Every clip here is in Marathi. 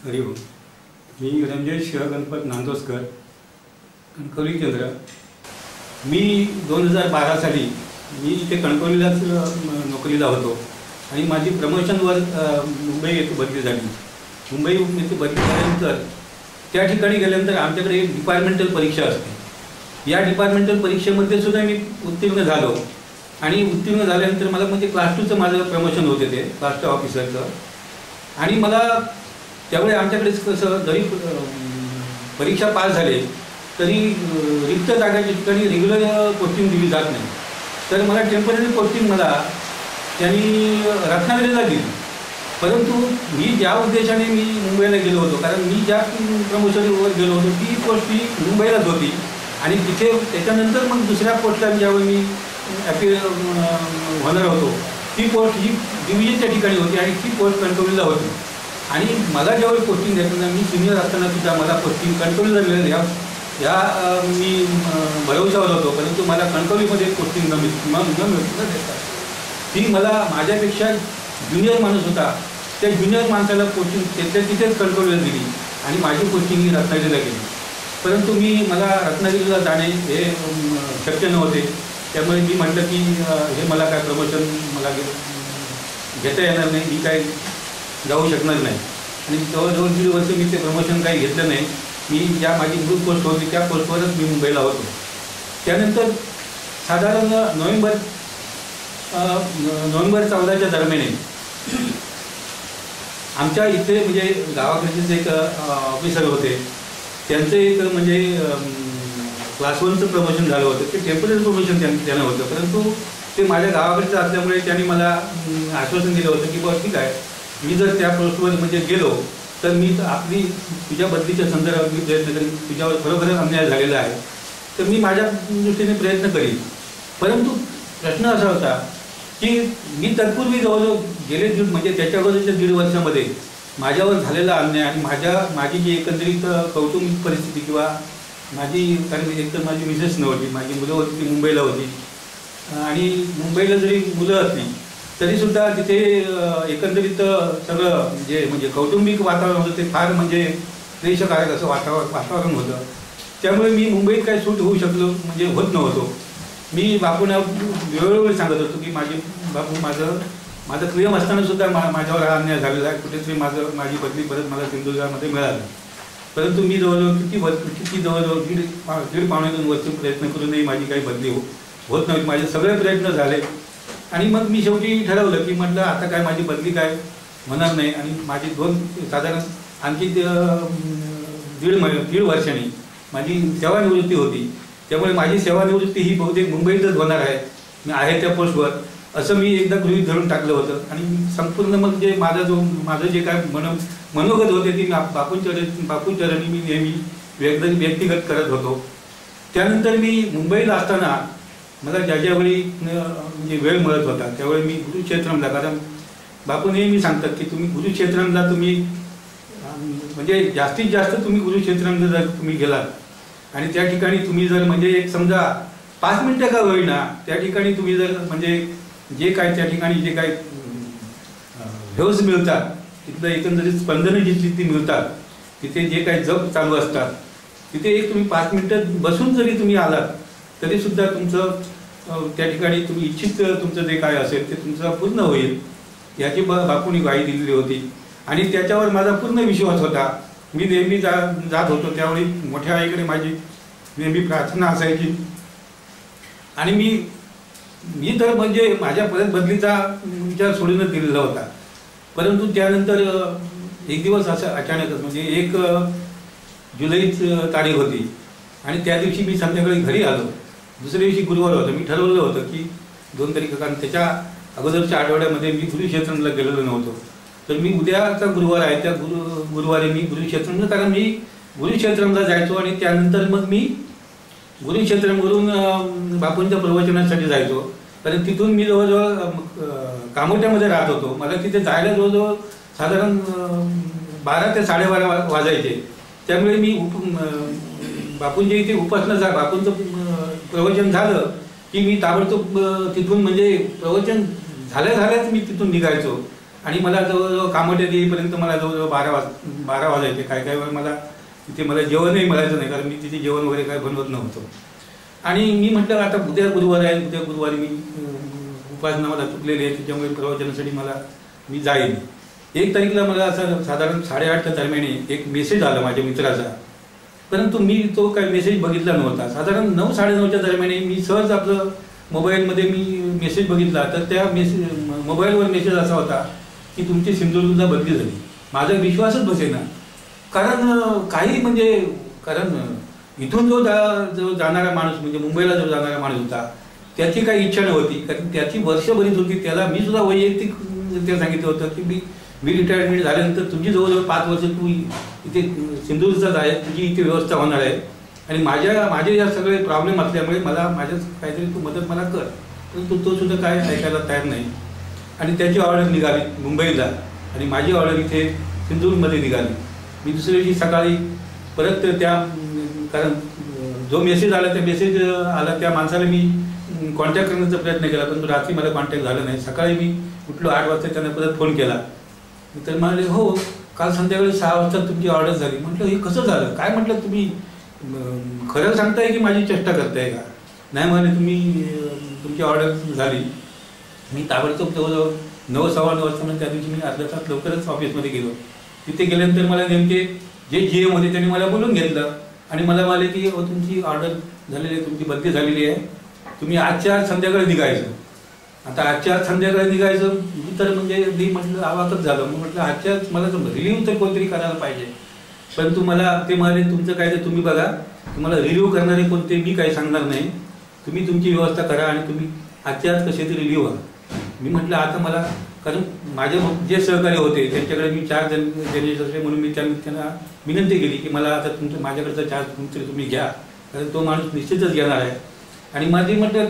हरि ओम. मी रंजेश गणपत नांदोसकर, कणकवली केंद्र. मी 2012 साली मी इथे कणकवलीलाच नोकरीला होतो आणि माझी प्रमोशनवर मुंबई येथे बदली झाली. मुंबई येथे बदली झाल्यानंतर त्या ठिकाणी गेल्यानंतर आमच्याकडे एक डिपार्टमेंटल परीक्षा असते. या डिपार्टमेंटल परीक्षेमध्ये सुद्धा मी उत्तीर्ण झालो आणि उत्तीर्ण झाल्यानंतर मला म्हणजे क्लास 2चं माझं प्रमोशन होते, ते क्लास 2 ऑफिसरचं. आणि मला त्यामुळे आमच्याकडे कसं जरी परीक्षा पास झाले तरी रिक्त जागाच्या ठिकाणी रेग्युलर पोस्टिंग दिली जात नाही. तर मला टेम्पररी पोस्टिंग मला त्यांनी रत्नागिरीला दिली. परंतु मी ज्या उद्देशाने मी मुंबईला गेलो होतो, कारण मी ज्या प्रमोशनवर गेलो होतो ती पोस्ट ही मुंबईलाच होती आणि तिथे त्याच्यानंतर मग दुसऱ्या पोस्टला ज्यावेळी मी होणार होतो ती पोस्ट ही डिव्हिजनच्या ठिकाणी होती आणि ती पोस्ट कणकवलीला होती. आणि मला ज्यावेळी पोस्टिंग द्यायचं मी सिनियर असताना सुद्धा मला पोस्टिंग कणकवलीला मिळेल या मी भरवशावर होतो. परंतु मला कणकवलीमध्ये पोस्टिंग न देता ती मला माझ्यापेक्षा ज्युनियर माणूस होता, त्या ज्युनियर माणसाला पोस्टिंग तिथेच कणकवलीला दिली आणि माझी पोस्टिंग ही रत्नागिरीला गेली. परंतु मला रत्नागिरीला जाणे हे शक्य नव्हते. त्यामुळे मी म्हटलं की हे मला काय प्रमोशन मला घेता येणार नाही, मी काय जाऊ शकणार नाही. आणि जवळजवळ 1.5 वर्ष मी ते प्रमोशन काही घेतलं नाही. मी ज्या माझी मूळ पोस्ट होती त्या पोस्टवरच मी मुंबईला होतो. त्यानंतर साधारण नोव्हेंबर 14च्या दरम्यान आमच्या इथे म्हणजे गावाकडचेच एक ऑफिसर होते, त्यांचं एक म्हणजे क्लास 1चं प्रमोशन झालं होतं. ते टेम्पररी प्रमोशन त्यांना होतं, परंतु ते माझ्या गावाकडचं असल्यामुळे त्यांनी मला आश्वासन दिलं होतं की बस ठीक आहे, मी जर त्या पोस्टवर म्हणजे गेलो तर मी आपली तुझ्या बदलीच्या संदर्भात मी प्रयत्न करीन, तुझ्यावर खरोखरच अन्याय झालेला आहे तर मी माझ्या दृष्टीने प्रयत्न करीन. परंतु प्रश्न असा होता की मी तत्पूर्वी जवळजवळ गेले म्हणजे त्याच्यावरच्या 1.5 वर्षामध्ये माझ्यावर झालेला अन्याय आणि माझी जी एकंदरीत कौटुंबिक परिस्थिती किंवा कारण एकतर माझी मिसेस नव्हती, माझी मुलं होती ती मुंबईला होती आणि मुंबईला जरी मुलं असली तरीसुद्धा तिथे एकंदरीत सगळं म्हणजे कौटुंबिक वातावरण होतं ते फार म्हणजे क्लेशकारक असं वातावरण होतं. त्यामुळे मी मुंबईत काही सूट होऊ शकलो म्हणजे होत नव्हतो. मी बापूंना वेळोवेळी सांगत होतो की बापू माझं प्रियम असताना सुद्धा माझ्यावर हा अन्याय झालेला आहे, कुठेतरी माझी बदली परत मला सिंधुदुर्गामध्ये मिळाली. परंतु मी जवळजवळ जवळजवळ 1.5-1.5 वर्ष प्रयत्न करूनही माझी काही बदली होत नव्हती. माझे सगळे प्रयत्न झाले आणि मग मी शेवटी ठरवलं की म्हटलं आता काय माझी बदली काय होणार नाही. आणि माझी साधारण आणखी 1.5 वर्षांनी माझी सेवानिवृत्ती होती. त्यामुळे माझी सेवानिवृत्ती ही बहुतेक मुंबईतच होणार आहे, मी आहे त्या पोस्टवर असं मी एकदा गृहीत धरून टाकलं होतं. आणि संपूर्ण मग जे माझं जे काय मनोगत होते ती बापूंचरणी मी नेहमी व्यक्तिगत करत होतो. त्यानंतर मी मुंबईला असताना मला ज्यावेळी म्हणजे वेळ मिळत होता त्यावेळी मी गुरुक्षेत्रमला, कारण बापू नेहमी सांगतात की तुम्ही गुरुक्षेत्रमला तुम्ही म्हणजे जास्तीत जास्त तुम्ही गुरुक्षेत्रमला जर तुम्ही गेलात आणि त्या ठिकाणी तुम्ही जर म्हणजे एक समजा 5 मिनिटं का होईना त्या ठिकाणी तुम्ही जर म्हणजे जे काय त्या ठिकाणी जे काय व्ह्यूज मिळतात, तिथलं एकंदरीत स्पंदनं जिथली मिळतात, तिथे जे काही जप चालू असतात तिथे एक तुम्ही 5 मिनिटं बसून जरी तुम्ही आलात तरीसुद्धा तुमचं त्या ठिकाणी तुम्ही इच्छित तुमचं जे काय असेल ते तुमचं पूर्ण होईल याची बापूंनी ग्वाही दिलेली होती. आणि त्याच्यावर माझा पूर्ण विश्वास होता. मी नेहमी जात होतो त्यावेळी मोठ्या आईकडे माझी नेहमी प्रार्थना असायची आणि मी तर म्हणजे माझ्या परत बदलीचा विचार सोडूनच दिलेला होता. परंतु त्यानंतर एक दिवस असं अचानकच म्हणजे 1 जुलैची तारीख होती आणि त्या दिवशी मी संध्याकाळी घरी आलो. दुसऱ्या दिवशी गुरुवार होतं. मी ठरवलं होतं की 2 तारीख, कारण त्याच्या अगोदरच्या आठवड्यामध्ये मी गुरुक्षेत्रमला गेलेलो नव्हतो. तर मी उद्याचा गुरुवार आहे त्या गुरुवारी मी गुरुक्षेत्रमला, कारण मी गुरुक्षेत्रमला जायचो आणि त्यानंतर मग मी गुरुक्षेत्रमवरून बापूंच्या प्रवचनासाठी जायचो. कारण तिथून मी जवळजवळ कामोट्यामध्ये राहत होतो. मला तिथे जायला जवळजवळ साधारण 12 ते 12:30 वाजायचे. त्यामुळे मी बापूंच्या इथे उपासना बापूंचं प्रवचन झालं की मी ताबडतोब तिथून म्हणजे प्रवचन झाल्याच मी तिथून निघायचो आणि मला जवळजवळ कामोट्यात येईपर्यंत मला जवळजवळ 12 वाजायचे. काय काय वेळ मला तिथे मला जेवणही मिळायचं नाही, कारण मी तिथे जेवण वगैरे काय बनवत नव्हतो. आणि मी म्हटलं आता उद्या गुरुवार आहे, उद्या गुरुवारी मी उपासना मला चुकलेली आहे, त्याच्यामुळे प्रवचनासाठी मी जाईन. 1 तारीखला मला असं साधारण 8:30च्या दरम्यान एक मेसेज आला माझ्या मित्राचा, परंतु मी तो काही मेसेज बघितला नव्हता. साधारण 9-9:30च्या दरम्यान मी सहज आपलं मोबाईलमध्ये मी मेसेज बघितला, तर त्या मोबाईलवर मेसेज असा होता की तुमची सिंधुदुर्गला बदली झाली. माझा विश्वासच बसेना, कारण इथून जो जाणारा माणूस म्हणजे मुंबईला जो जाणारा माणूस होता त्याची काही इच्छा नव्हती, कारण त्याची वर्ष बरीच होती. त्याला मी सुद्धा वैयक्तिक ते सांगितलं होतं की मी रिटायरमेंट झाल्यानंतर तुझी जवळजवळ 5 वर्ष तू इथे सिंधुदुर्गचाच आहे, तुझी इथे व्यवस्था होणार आहे आणि माझे या सगळे प्रॉब्लेम असल्यामुळे माझ्या काहीतरी तू मदत मला कर. परंतु तो सुद्धा काय ऐकायला तयार नाही. आणि त्याची ऑर्डर निघाली मुंबईला आणि माझी ऑर्डर इथे सिंधुदुर्गमध्ये निघाली. मी दुसऱ्या दिवशी सकाळी परत कारण जो मेसेज आला त्या मेसेज आला त्या माणसाला मी कॉन्टॅक्ट करण्याचा प्रयत्न केला, परंतु रात्री मला कॉन्टॅक्ट झाला नाही. सकाळी मी उठलो 8 वाजता, त्यांना परत फोन केला. तर म्हणाले हो काल संध्याकाळी 6 वाजता तुमची ऑर्डर झाली. म्हटलं हे कसं झालं काय? म्हटलं तुम्ही खरं सांगताय की माझी चेष्टा करताय का? नाही म्हणे तुमची ऑर्डर झाली. मी ताबडतोब जवळजवळ 9-9:15 वाजता त्या दिवशी मी अर्धा तास लवकरच ऑफिसमध्ये गेलो. तिथे गेल्यानंतर मला नेमके जे GM होते त्यांनी मला बोलून घेतलं आणि मला म्हणाले की तुमची ऑर्डर झालेली आहे, तुमची बदली झालेली आहे, तुम्ही आजच्या आज संध्याकाळी निघायचं. आता आजच्या आज संध्याकाळी निघायचं मी तर म्हणजे मी म्हटलं आवाकच झालं. मग म्हटलं आजच्या आज मला रिव्ह्यू तर कोणतरी करायला पाहिजे. परंतु मला ते म्हणाले तुमचं काय ते तुम्ही बघा, तुम्हाला रिव्ह्यू करणारे कोणते मी काही सांगणार नाही, तुम्ही तुमची व्यवस्था करा आणि तुम्ही आजच्या आज कसे तरी रिव्ह्यू व्हा. मी म्हटलं आता मला, कारण माझे जे सहकारी होते त्यांच्याकडे मी 4 जण असले म्हणून मी त्यांना विनंती केली की मला आता माझ्याकडचा चार्ज तुमचे तुम्ही घ्या, कारण तो माणूस निश्चितच घेणार आहे. आणि माझी म्हटलं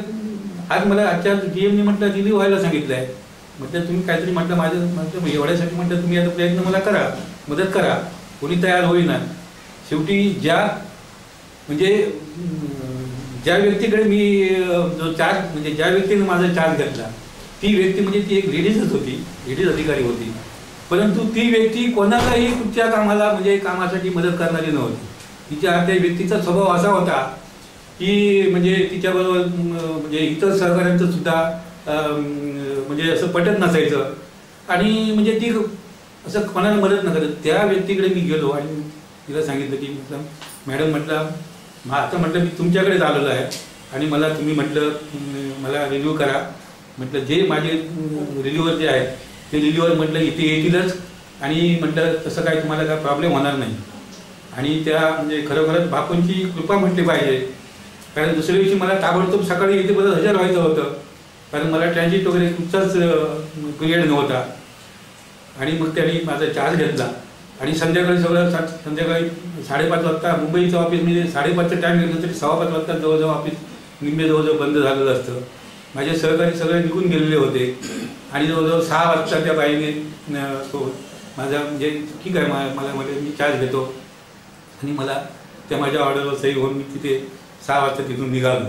आज मला आजच्या GMनी म्हटलं रिव्ह्यू व्हायला सांगितलं आहे. म्हटलं तुम्ही काहीतरी म्हटलं एवढ्यासाठी म्हटलं तुम्ही आता प्रयत्न मला करा, मदत करा, कोणी तयार होईना. शेवटी ज्या व्यक्तीकडे मी जो चार्ज म्हणजे ज्या व्यक्तीने माझा चार्ज घेतला ती व्यक्ती म्हणजे ती एक लेडीजच होती, लेडीज अधिकारी होती. परंतु ती व्यक्ती कोणालाही कुठच्या कामाला म्हणजे कामासाठी मदत करणारी नव्हती. त्या व्यक्तीचा स्वभाव असा होता की म्हणजे तिच्याबरोबर म्हणजे इतर सहकाऱ्यांचं सुद्धा म्हणजे असं पटत नसायचं. आणि म्हणजे ती असं कोणाला मदत न करत. त्या व्यक्तीकडे मी गेलो आणि तिला सांगितलं की मॅडम म्हटलं आता म्हटलं मी तुमच्याकडेच आलेलो आहे आणि मला तुम्ही म्हटलं मला रिव्ह्यू करा. म्हटलं जे माझे रिव्ह्यूवर जे आहेत ते रिव्ह्यूवर म्हटलं इथे येतीलच आणि म्हटलं तसं काय तुम्हाला काय प्रॉब्लेम होणार नाही. आणि त्या म्हणजे खरोखरच बापूंची कृपा म्हटली पाहिजे, कारण दुसऱ्या दिवशी मला ताबडतोब सकाळी इथे परत हजर व्हायचं होतं, कारण मला ट्रान्झिट वगैरे कुठचाच पिरियड नव्हता. आणि मग त्यांनी माझा चार्ज घेतला आणि संध्याकाळी संध्याकाळी 5:30 वाजता मुंबईचं ऑफिस म्हणजे 5:30चा टाईम घेतलं तरी 5:15 वाजता जवळजवळ ऑफिस निम्मे जवळजवळ बंद झालेलं असतं. माझे सहकारी सगळे निघून गेलेले होते आणि जवळजवळ 6 वाजता त्या बाईने तो माझा म्हणजे ठीक आहे मला म्हणजे मी चार्ज घेतो आणि मला त्या माझ्या ऑर्डरवर सही होऊन मी तिथे 6 वाजता तिथून निघालो.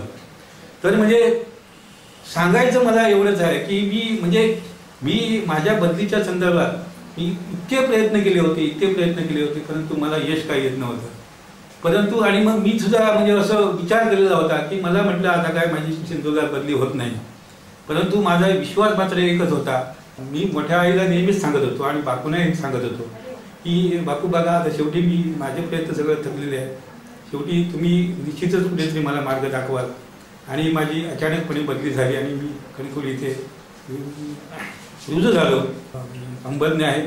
तर म्हणजे सांगायचं मला एवढंच आहे की मी माझ्या बदलीच्या संदर्भात मी इतके प्रयत्न केले होते परंतु मला यश काही येत नव्हतं. परंतु आणि मग मी सुद्धा म्हणजे असं विचार केलेला होता की मला म्हटलं आता काय माझी सिंधुदुर्गात बदली होत नाही. परंतु माझा विश्वास मात्र एकच होता. मी मोठ्या आईला नेहमीच सांगत होतो आणि बापूंनाही सांगत होतो की बापू बघा आता शेवटी मी माझे प्रयत्न सगळं थकलेले आहे, शेवटी तुम्ही निश्चितच कुठेतरी मला मार्ग दाखवाल. आणि माझी अचानकपणे बदली झाली आणि मी कणकवली इथे रुजू झालो. अंबरने आहे